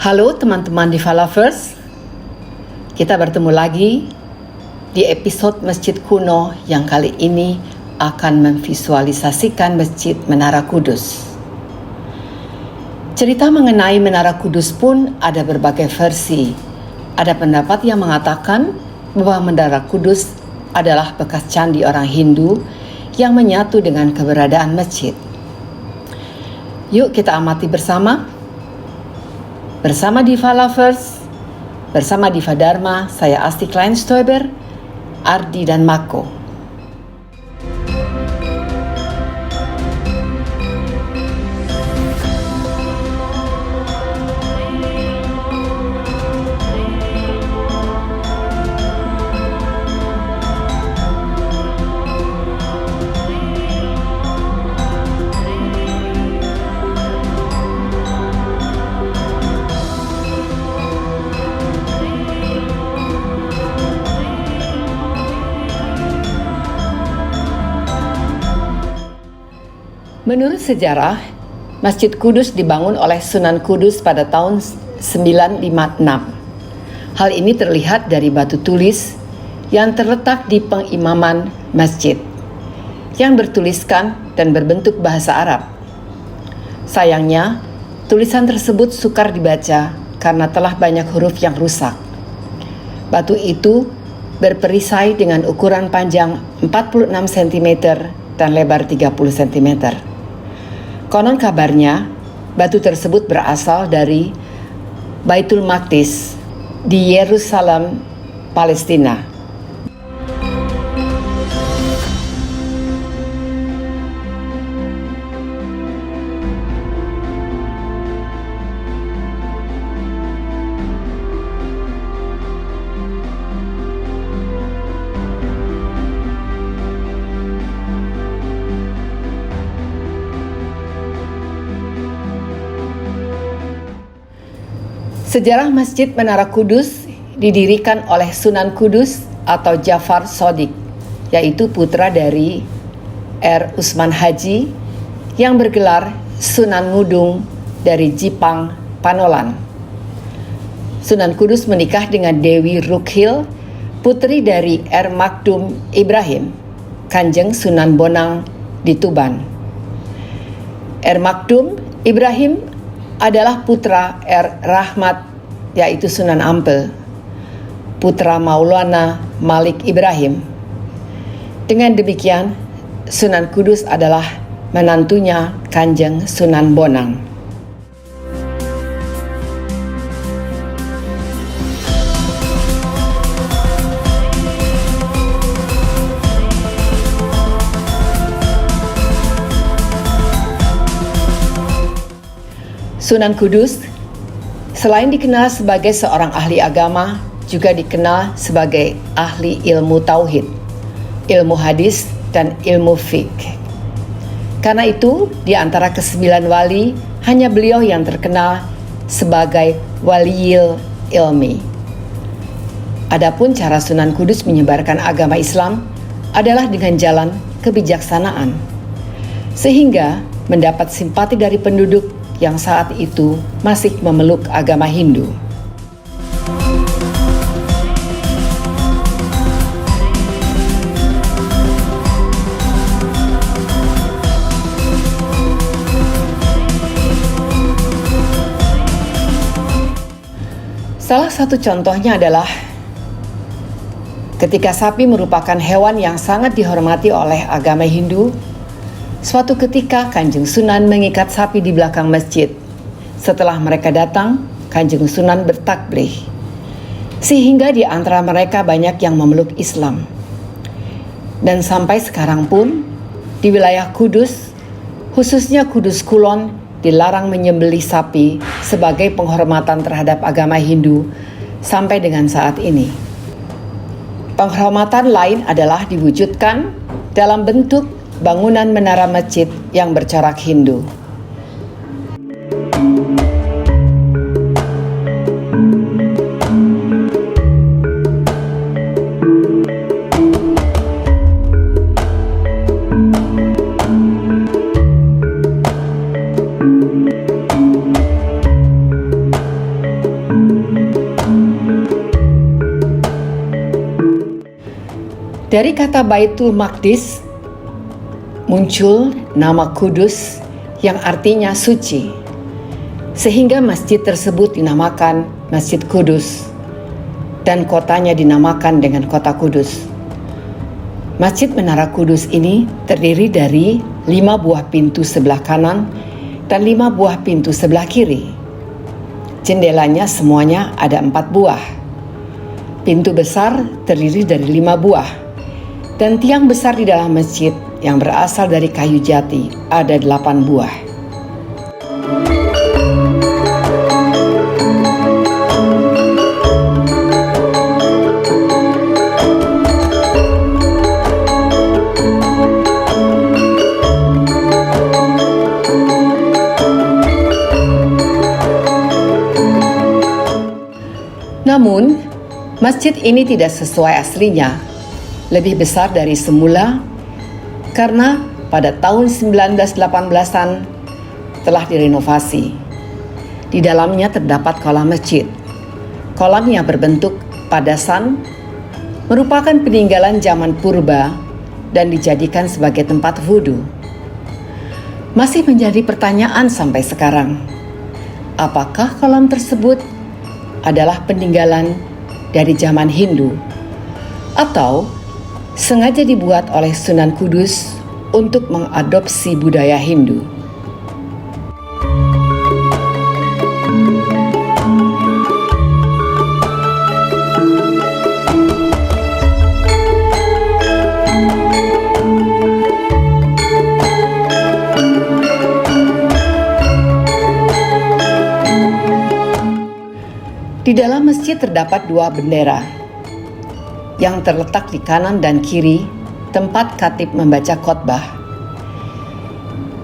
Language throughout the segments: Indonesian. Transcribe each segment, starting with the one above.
Halo teman-teman Diva Lovers, kita bertemu lagi di episode Masjid Kuno yang kali ini akan memvisualisasikan Masjid Menara Kudus. Cerita mengenai Menara Kudus pun ada berbagai versi. Ada pendapat yang mengatakan bahwa Menara Kudus adalah bekas candi orang Hindu yang menyatu dengan keberadaan masjid. Yuk kita amati bersama. Bersama Diva Lovers, bersama Diva Dharma, saya Asti Kleinstoiber, Ardi dan Mako. Menurut sejarah, Masjid Kudus dibangun oleh Sunan Kudus pada tahun 956. Hal ini terlihat dari batu tulis yang terletak di pengimaman masjid, yang bertuliskan dan berbentuk bahasa Arab. Sayangnya, tulisan tersebut sukar dibaca karena telah banyak huruf yang rusak. Batu itu berperisai dengan ukuran panjang 46 cm dan lebar 30 cm. Konon kabarnya, batu tersebut berasal dari Baitul Maqdis di Yerusalem, Palestina. Sejarah Masjid Menara Kudus didirikan oleh Sunan Kudus atau Jafar Shodiq, yaitu putra dari R. Usman Haji yang bergelar Sunan Ngudung dari Jipang, Panolan. Sunan Kudus menikah dengan Dewi Rukhil, putri dari R. Makdum Ibrahim, Kanjeng Sunan Bonang di Tuban. R. Makdum Ibrahim adalah putra R. Rahmat, yaitu Sunan Ampel, putra Maulana Malik Ibrahim. Dengan demikian, Sunan Kudus adalah menantunya Kanjeng Sunan Bonang. Sunan Kudus selain dikenal sebagai seorang ahli agama, juga dikenal sebagai ahli ilmu tauhid, ilmu hadis, dan ilmu fiqh. Karena itu, di antara ke-9 wali, hanya beliau yang terkenal sebagai waliyil ilmi. Adapun cara Sunan Kudus menyebarkan agama Islam adalah dengan jalan kebijaksanaan, sehingga mendapat simpati dari penduduk yang saat itu masih memeluk agama Hindu. Salah satu contohnya adalah ketika sapi merupakan hewan yang sangat dihormati oleh agama Hindu. Suatu ketika Kanjeng Sunan mengikat sapi di belakang masjid. Setelah mereka datang, Kanjeng Sunan bertakbih, sehingga di antara mereka banyak yang memeluk Islam. Dan sampai sekarang pun, di wilayah Kudus, khususnya Kudus Kulon, dilarang menyembelih sapi sebagai penghormatan terhadap agama Hindu sampai dengan saat ini. Penghormatan lain adalah diwujudkan dalam bentuk bangunan menara masjid yang bercorak Hindu. Dari kata Baitul Maqdis muncul nama Kudus yang artinya suci, sehingga masjid tersebut dinamakan Masjid Kudus dan kotanya dinamakan dengan Kota Kudus. Masjid Menara Kudus ini terdiri dari 5 buah pintu sebelah kanan dan 5 buah pintu sebelah kiri. Jendelanya semuanya ada 4 buah. Pintu besar terdiri dari 5 buah, dan tiang besar di dalam masjid yang berasal dari kayu jati ada 8 buah. Namun, masjid ini tidak sesuai aslinya, lebih besar dari semula karena pada tahun 1918-an telah direnovasi. Di dalamnya terdapat kolam masjid. Kolam yang berbentuk padasan merupakan peninggalan zaman purba dan dijadikan sebagai tempat wudhu. Masih menjadi pertanyaan sampai sekarang, apakah kolam tersebut adalah peninggalan dari zaman Hindu atau sengaja dibuat oleh Sunan Kudus untuk mengadopsi budaya Hindu. Di dalam masjid terdapat 2 bendera yang terletak di kanan dan kiri tempat khatib membaca khotbah.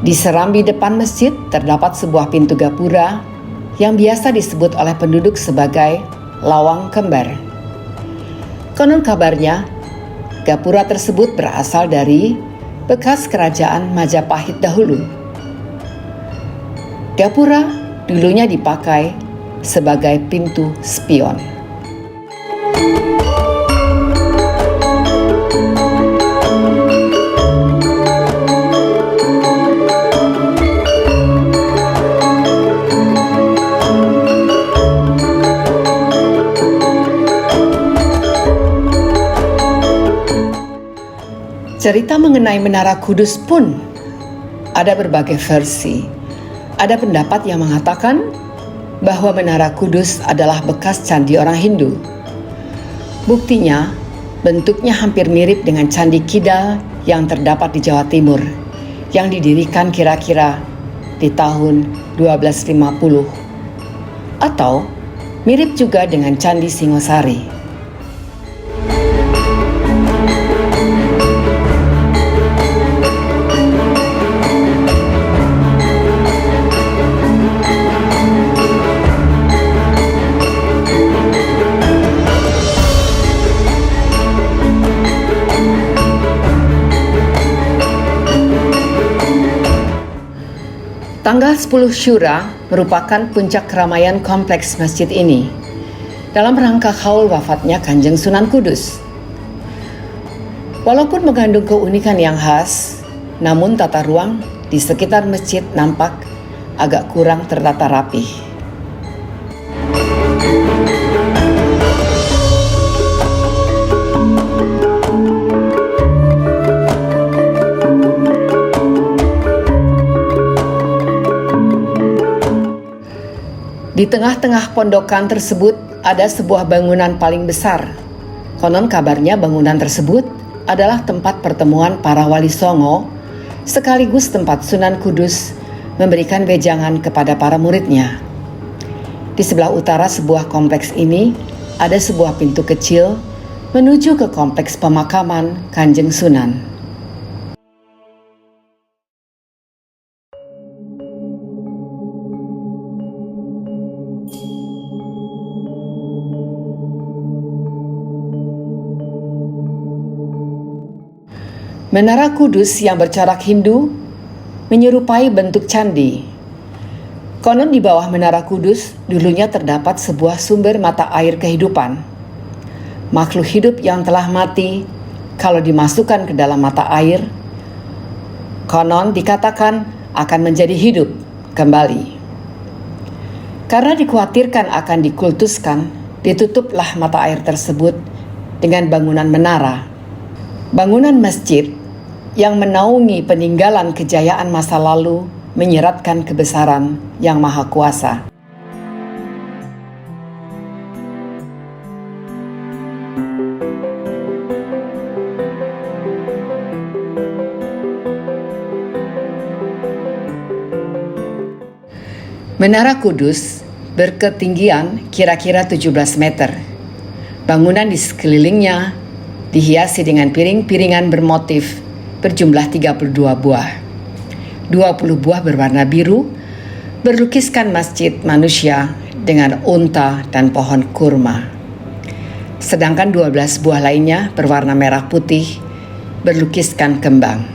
Di serambi depan masjid terdapat sebuah pintu gapura yang biasa disebut oleh penduduk sebagai lawang kembar. Konon kabarnya, gapura tersebut berasal dari bekas kerajaan Majapahit dahulu. Gapura dulunya dipakai sebagai pintu spion. Cerita mengenai Menara Kudus pun ada berbagai versi. Ada pendapat yang mengatakan bahwa Menara Kudus adalah bekas candi orang Hindu. Buktinya, bentuknya hampir mirip dengan Candi Kidal yang terdapat di Jawa Timur, yang didirikan kira-kira di tahun 1250. Atau mirip juga dengan Candi Singosari. Tanggal 10 Syura merupakan puncak keramaian kompleks masjid ini dalam rangka haul wafatnya Kanjeng Sunan Kudus. Walaupun mengandung keunikan yang khas, namun tata ruang di sekitar masjid nampak agak kurang tertata rapih. Di tengah-tengah pondokan tersebut ada sebuah bangunan paling besar. Konon kabarnya bangunan tersebut adalah tempat pertemuan para wali songo, sekaligus tempat Sunan Kudus memberikan wejangan kepada para muridnya. Di sebelah utara sebuah kompleks ini ada sebuah pintu kecil menuju ke kompleks pemakaman Kanjeng Sunan. Menara Kudus yang bercorak Hindu menyerupai bentuk candi. Konon di bawah Menara Kudus dulunya terdapat sebuah sumber mata air kehidupan. Makhluk hidup yang telah mati kalau dimasukkan ke dalam mata air, konon dikatakan akan menjadi hidup kembali. Karena dikhawatirkan akan dikultuskan, ditutuplah mata air tersebut dengan bangunan menara. Bangunan masjid yang menaungi peninggalan kejayaan masa lalu menyeratkan kebesaran Yang Maha Kuasa. Menara Kudus berketinggian kira-kira 17 meter. Bangunan di sekelilingnya dihiasi dengan piring-piringan bermotif berjumlah 32 buah. 20 buah berwarna biru berlukiskan masjid manusia dengan unta dan pohon kurma. Sedangkan 12 buah lainnya berwarna merah putih berlukiskan kembang.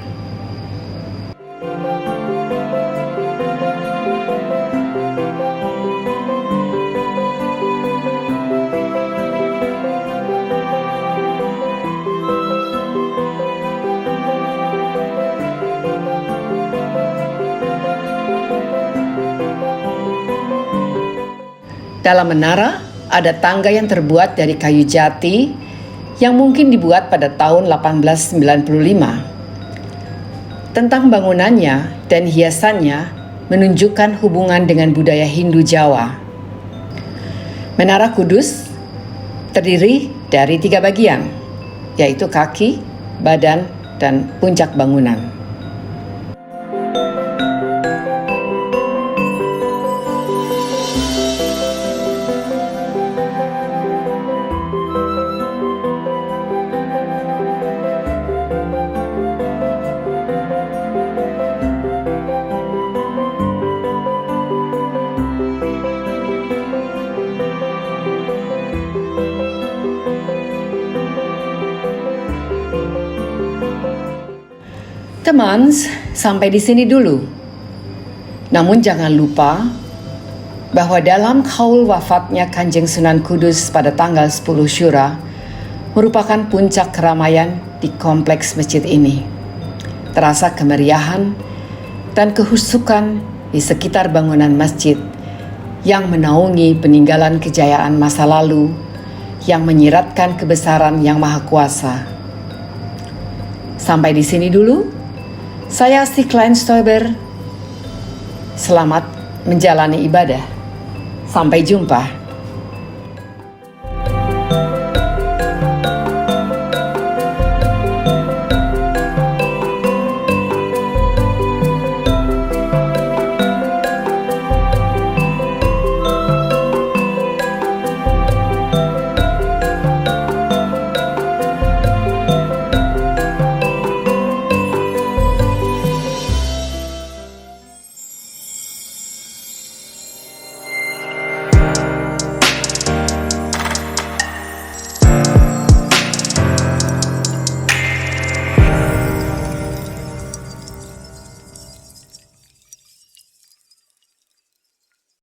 Dalam menara ada tangga yang terbuat dari kayu jati yang mungkin dibuat pada tahun 1895. Tentang bangunannya dan hiasannya menunjukkan hubungan dengan budaya Hindu Jawa. Menara Kudus terdiri dari 3 bagian, yaitu kaki, badan, dan puncak bangunan. Teman, sampai di sini dulu. Namun jangan lupa bahwa dalam kaul wafatnya Kanjeng Sunan Kudus pada tanggal 10 Syura merupakan puncak keramaian di kompleks masjid ini. Terasa kemeriahan dan kehusukan di sekitar bangunan masjid yang menaungi peninggalan kejayaan masa lalu yang menyiratkan kebesaran Yang Maha Kuasa. Sampai di sini dulu. Saya Si Klein Stoiber. Selamat menjalani ibadah. Sampai jumpa.